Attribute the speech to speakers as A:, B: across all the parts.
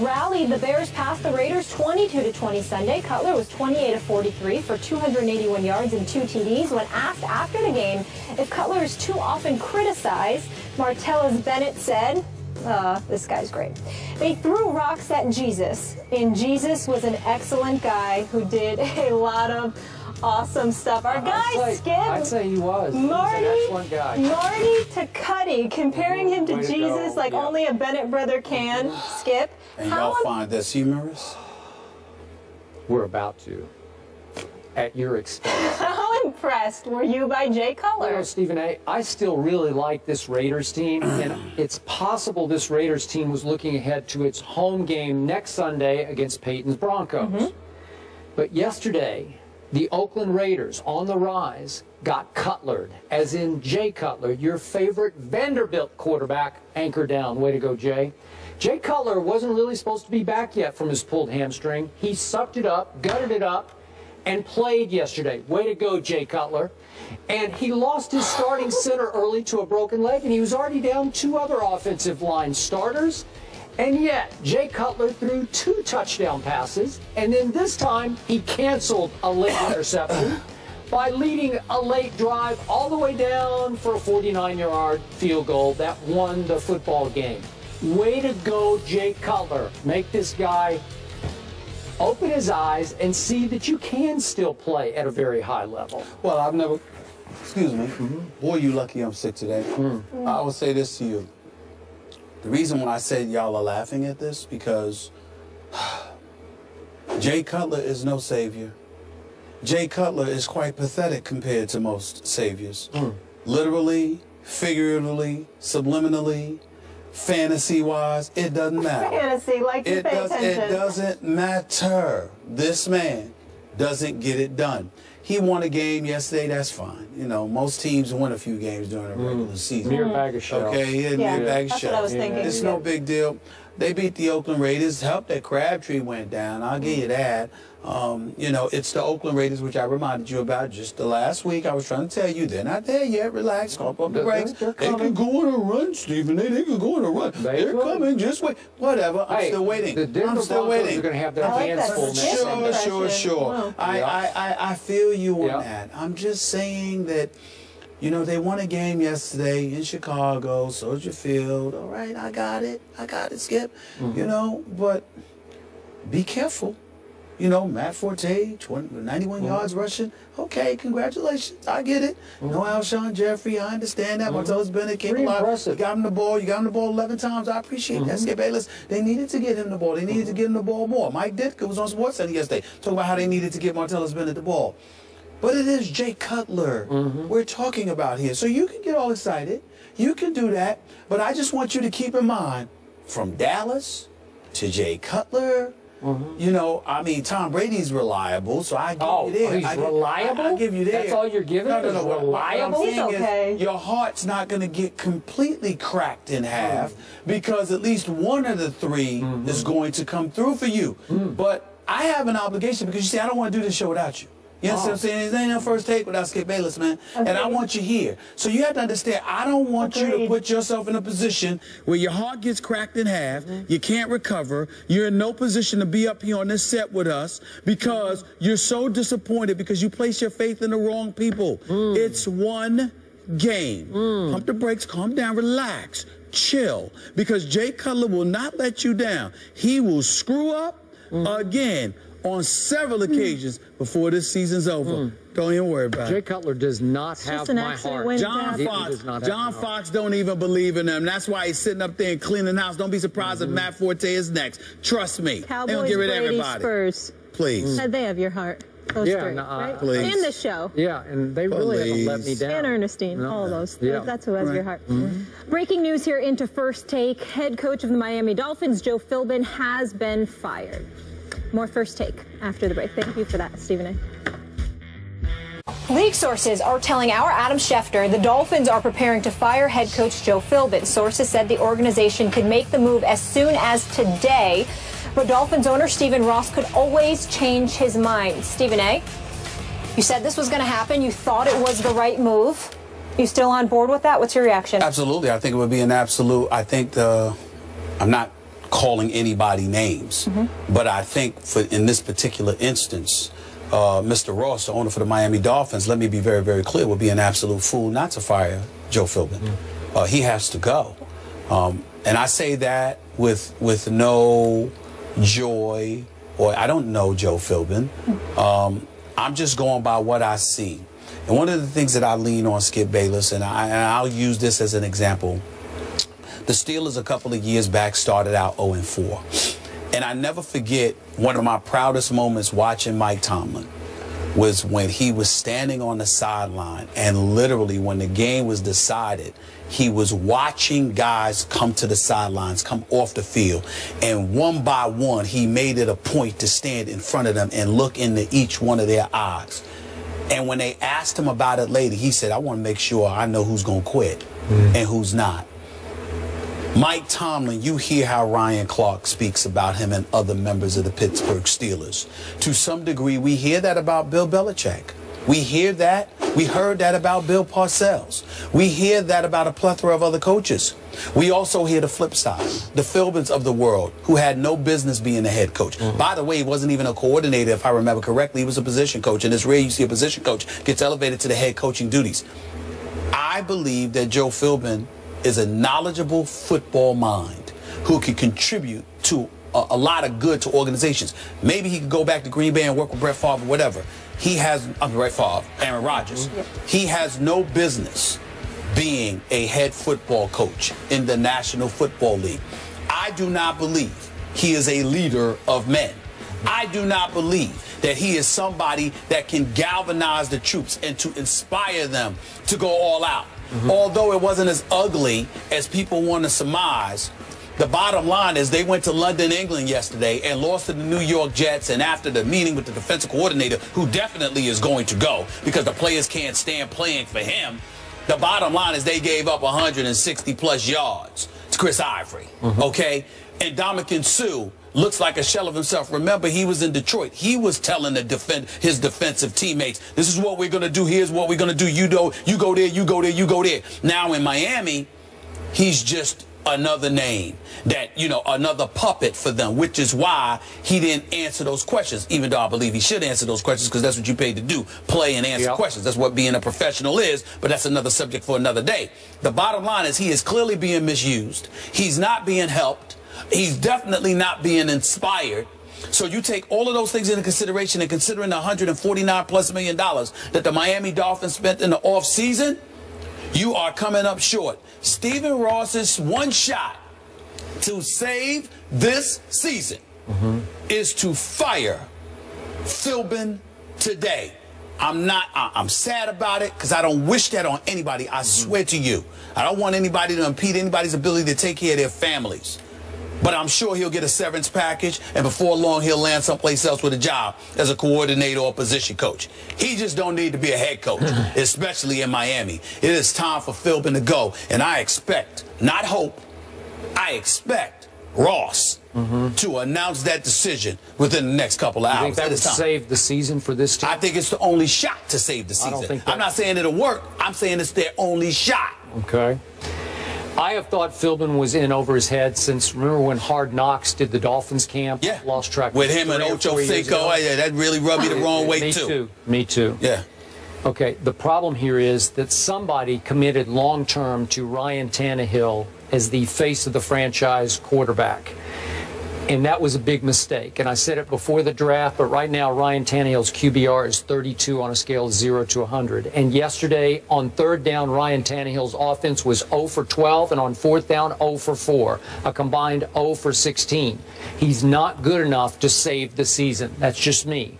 A: rallied the Bears past the Raiders 22-20 Sunday. Cutler was 28 of 43 for 281 yards and 2 TDs. When asked after the game if Cutler is too often criticized, Martellus Bennett said, this guy's great. They threw rocks at Jesus, and Jesus was an excellent guy who did a lot of awesome stuff. Our guy, Skip.
B: I'd say he was.
A: Marty,
B: He was an excellent guy.
A: Marty to Cuddy, comparing him to Jesus like only a Bennett brother can. Skip.
C: And y'all find this humorous?
B: We're about to. At your expense.
A: How impressed were you by Jay Cutler?
B: Well, Stephen A., I still really like this Raiders team, and it's possible this Raiders team was looking ahead to its home game next Sunday against Peyton's Broncos. But yesterday, the Oakland Raiders, on the rise, got Cutlered, as in Jay Cutler, your favorite Vanderbilt quarterback, anchor down. Way to go, Jay. Jay Cutler wasn't really supposed to be back yet from his pulled hamstring. He sucked it up, gutted it up, and played yesterday. Way to go, Jay Cutler. And he lost his starting center early to a broken leg, and he was already down 2 other offensive line starters. And yet, Jay Cutler threw 2 touchdown passes, and then this time he canceled a late interception by leading a late drive all the way down for a 49-yard field goal that won the football game. Way to go, Jay Cutler. Make this guy open his eyes and see that you can still play at a very high level.
C: Well, I've never, excuse me, boy, you lucky I'm sick today. I will say this to you. The reason why I said y'all are laughing at this, because Jay Cutler is no savior. Jay Cutler is quite pathetic compared to most saviors. Literally, figuratively, subliminally, fantasy-wise, it doesn't matter.
A: Fantasy, like you pay attention.
C: It doesn't matter. This man doesn't get it done. He won a game yesterday, that's fine. You know, most teams win a few games during a regular season.
B: Mere bag of shells.
C: Okay, mere bag of
A: that's
C: shells.
A: what I was thinking.
C: It's no big deal. They beat the Oakland Raiders. Helped that Crabtree went down. I'll give you that. You know, it's the Oakland Raiders, which I reminded you about just the last week. I was trying to tell you, they're not there yet. Relax. Pump up the brakes. They can go on a run, Stephen. They can go on a run. They're coming. Just wait. Whatever. I'm still waiting.
B: The Denver
C: I'm still
B: Broncos
C: waiting.
B: are going to have their hands full next Sunday.
C: Sure.
A: Wow.
C: I feel you on that. I'm just saying that, you know, they won a game yesterday in Chicago, Soldier Field. All right, I got it, Skip. You know, but be careful. You know, Matt Forte, 91 yards rushing. Okay, congratulations. I get it. No Alshon Jeffrey, I understand that. Martellus Bennett came alive. You got him the ball. You got him the ball 11 times. I appreciate that. Skip Bayless, they needed to get him the ball. They needed to get him the ball more. Mike Ditka was on SportsCenter yesterday talking about how they needed to get Martellus Bennett the ball. But it is Jay Cutler we're talking about here. So you can get all excited. You can do that. But I just want you to keep in mind, from Dallas to Jay Cutler, you know, I mean, Tom Brady's reliable, so I give you there.
B: He's reliable?
C: I give you there.
B: That's all you're giving?
C: No.
B: Reliable?
A: He's okay.
C: Your heart's not going to get completely cracked in half because at least one of the 3 is going to come through for you. But I have an obligation because you see, I don't want to do this show without you. You know what I'm saying? This ain't no first take without Skip Bayless, man. And I want you here. So you have to understand, I don't want you to put yourself in a position where your heart gets cracked in half, you can't recover, you're in no position to be up here on this set with us because you're so disappointed because you place your faith in the wrong people. It's one game. Pump the brakes, calm down, relax, chill. Because Jay Cutler will not let you down. He will screw up again on several occasions before this season's over. Don't even worry about it.
B: Jay Cutler does not have my heart.
C: John Fox don't even believe in him. That's why he's sitting up there and cleaning the house. Don't be surprised if Matt Forte is next. Trust me.
D: Cowboys,
C: they don't get rid of
D: Brady,
C: everybody.
D: Spurs.
C: Please.
D: They have your heart. Those 3, right?
C: Please.
D: And the show.
B: Yeah, and they really haven't let me down.
D: And Ernestine, all those. That's who has your heart.
A: Breaking news here into First Take. Head coach of the Miami Dolphins, Joe Philbin, has been fired. More First Take after the break. Thank you for that, Stephen A. League sources are telling our Adam Schefter the Dolphins are preparing to fire head coach Joe Philbin. Sources said the organization could make the move as soon as today, but Dolphins owner Stephen Ross could always change his mind. Stephen A., you said this was going to happen. You thought it was the right move. You still on board with that? What's your reaction?
C: Absolutely. I think it would be an absolute. I think I'm not calling anybody names. But I think in this particular instance, Mr. Ross, the owner for the Miami Dolphins, let me be very, very clear, would be an absolute fool not to fire Joe Philbin. He has to go. And I say that with no joy, or I don't know Joe Philbin. I'm just going by what I see. And one of the things that I lean on, Skip Bayless, and I'll use this as an example, the Steelers a couple of years back started out 0-4. And I never forget one of my proudest moments watching Mike Tomlin was when he was standing on the sideline, and literally when the game was decided, he was watching guys come to the sidelines, come off the field, and one by one he made it a point to stand in front of them and look into each one of their eyes. And when they asked him about it later, he said, I want to make sure I know who's going to quit and who's not. Mike Tomlin, you hear how Ryan Clark speaks about him and other members of the Pittsburgh Steelers. To some degree, we hear that about Bill Belichick. We hear that. We heard that about Bill Parcells. We hear that about a plethora of other coaches. We also hear the flip side, the Philbins of the world, who had no business being a head coach. By the way, he wasn't even a coordinator, if I remember correctly. He was a position coach, and it's rare you see a position coach gets elevated to the head coaching duties. I believe that Joe Philbin is a knowledgeable football mind who can contribute to a lot of good to organizations. Maybe he could go back to Green Bay and work with Brett Favre or whatever. He has, Brett Favre, Aaron Rodgers. He has no business being a head football coach in the National Football League. I do not believe he is a leader of men. I do not believe that he is somebody that can galvanize the troops and to inspire them to go all out. Although it wasn't as ugly as people want to surmise, the bottom line is they went to London, England yesterday and lost to the New York Jets, and after the meeting with the defensive coordinator, who definitely is going to go because the players can't stand playing for him, the bottom line is they gave up 160-plus yards to Chris Ivory, okay? And Ndamukong Suh looks like a shell of himself. Remember, he was in Detroit. He was telling his defensive teammates, this is what we're going to do. Here's what we're going to do. You go there, you go there, you go there. Now in Miami, he's just another name that, you know, another puppet for them, which is why he didn't answer those questions, even though I believe he should answer those questions because that's what you paid to do, play and answer questions. That's what being a professional is, but that's another subject for another day. The bottom line is he is clearly being misused. He's not being helped. He's definitely not being inspired. So you take all of those things into consideration, and considering the $149+ million that the Miami Dolphins spent in the offseason, you are coming up short. Stephen Ross's one shot to save this season is to fire Philbin today. I'm sad about it because I don't wish that on anybody. I swear to you. I don't want anybody to impede anybody's ability to take care of their families. But I'm sure he'll get a severance package, and before long he'll land someplace else with a job as a coordinator or position coach. He just don't need to be a head coach, especially in Miami. It is time for Philbin to go, and I expect, not hope, I expect Ross to announce that decision within the next couple of hours.
B: You think that would save the season for this team?
C: I think it's the only shot to save the season.
B: I don't think that...
C: I'm not saying it'll work. I'm saying it's their only shot.
B: Okay. I have thought Philbin was in over his head since, remember when Hard Knocks did the Dolphins camp?
C: Yeah.
B: Lost track.
C: With him and Ocho Cinco. Yeah, that really rubbed me the wrong way,
B: Me too. Me too.
C: Yeah.
B: Okay, the problem here is that somebody committed long-term to Ryan Tannehill as the face of the franchise quarterback. And that was a big mistake. And I said it before the draft, but right now Ryan Tannehill's QBR is 32 on a scale of 0 to 100. And yesterday on third down, Ryan Tannehill's offense was 0 for 12, and on fourth down, 0 for 4, a combined 0 for 16. He's not good enough to save the season. That's just me.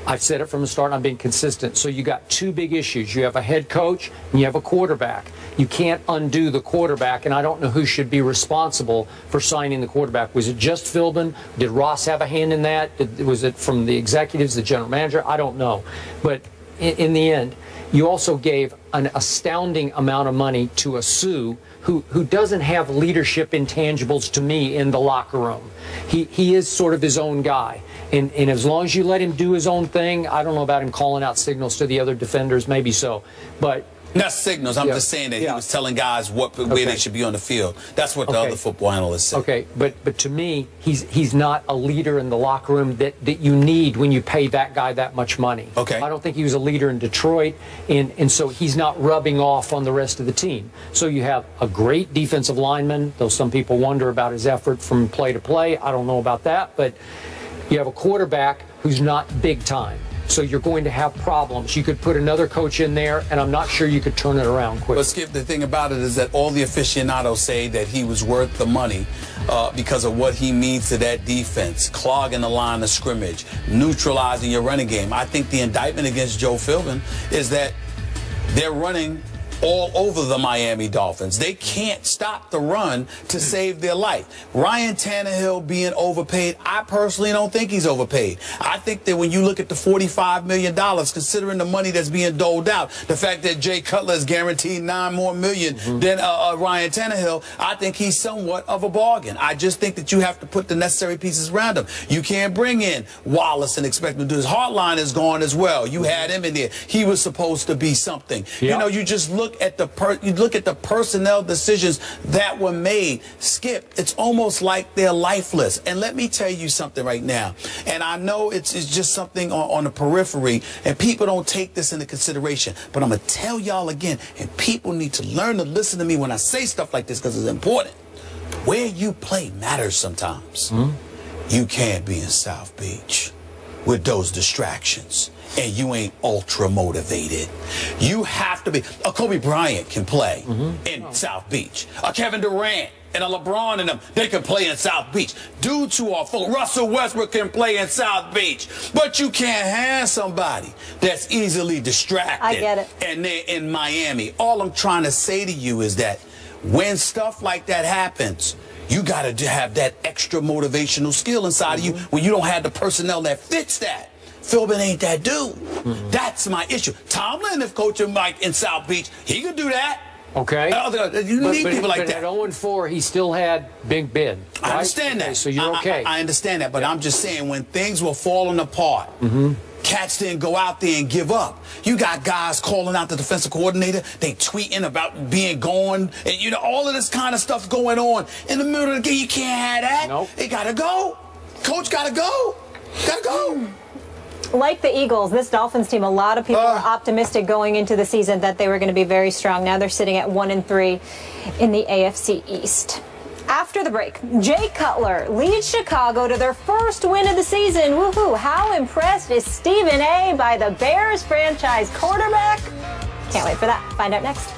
B: I've said it from the start, and I've been consistent. So you got two big issues. You have a head coach and you have a quarterback. You can't undo the quarterback, and I don't know who should be responsible for signing the quarterback. Was it just Philbin? Did Ross have a hand in that? Was it from the executives, the general manager? I don't know. But in the end, you also gave an astounding amount of money to a Suh who doesn't have leadership intangibles to me in the locker room. He is sort of his own guy. And as long as you let him do his own thing, I don't know about him calling out signals to the other defenders, maybe so. But
C: Not signals. I'm just saying that he was telling guys where they should be on the field. That's what the other football analysts say.
B: Okay, but to me, he's not a leader in the locker room that you need when you pay that guy that much money.
C: Okay.
B: I don't think he was a leader in Detroit, and so he's not rubbing off on the rest of the team. So you have a great defensive lineman, though some people wonder about his effort from play to play. I don't know about that, but you have a quarterback who's not big time. So you're going to have problems. You could put another coach in there, and I'm not sure you could turn it around quick.
C: But, Skip, the thing about it is that all the aficionados say that he was worth the money because of what he means to that defense, clogging the line of scrimmage, neutralizing your running game. I think the indictment against Joe Philbin is that they're running all over the Miami Dolphins. They can't stop the run to save their life. Ryan Tannehill being overpaid, I personally don't think he's overpaid. I think that when you look at the $45 million, considering the money that's being doled out, the fact that Jay Cutler is guaranteed $9 more million than Ryan Tannehill, I think he's somewhat of a bargain. I just think that you have to put the necessary pieces around him. You can't bring in Wallace and expect him to do his Hartline is gone as well. You had him in there. He was supposed to be something. Yep. You know, you just look at the personnel decisions that were made. Skip, it's almost like they're lifeless. And let me tell you something right now. And I know it's just something on the periphery, and people don't take this into consideration. But I'm going to tell y'all again, and people need to learn to listen to me when I say stuff like this because it's important. Where you play matters sometimes. You can't be in South Beach with those distractions and you ain't ultra motivated. You have to be. A Kobe Bryant can play in South Beach. A Kevin Durant and a LeBron and them, they can play in South Beach. Dudes who are full. Russell Westbrook can play in South Beach. But you can't have somebody that's easily distracted.
A: I get it.
C: And they're in Miami. All I'm trying to say to you is that when stuff like that happens, you got to have that extra motivational skill inside of you when you don't have the personnel that fits that. Philbin ain't that dude. That's my issue. Tomlin, if coaching Mike in South Beach, he could do that.
B: Okay.
C: You need people like that.
B: At 0-4, he still had Big Ben. Right?
C: I understand that.
B: So you're okay.
C: I understand that, but I'm just saying when things were falling apart, cats didn't go out there and give up. You got guys calling out the defensive coordinator. They tweeting about being gone. And, you know, all of this kind of stuff going on. In the middle of the game, you can't have that.
B: Nope.
C: They got to go. Coach got to go. Got to go.
A: Like the Eagles, this Dolphins team, a lot of people were optimistic going into the season that they were going to be very strong. Now they're sitting at 1-3 in the AFC East. After the break, Jay Cutler leads Chicago to their first win of the season. Woohoo! How impressed is Stephen A. by the Bears franchise quarterback? Can't wait for that. Find out next.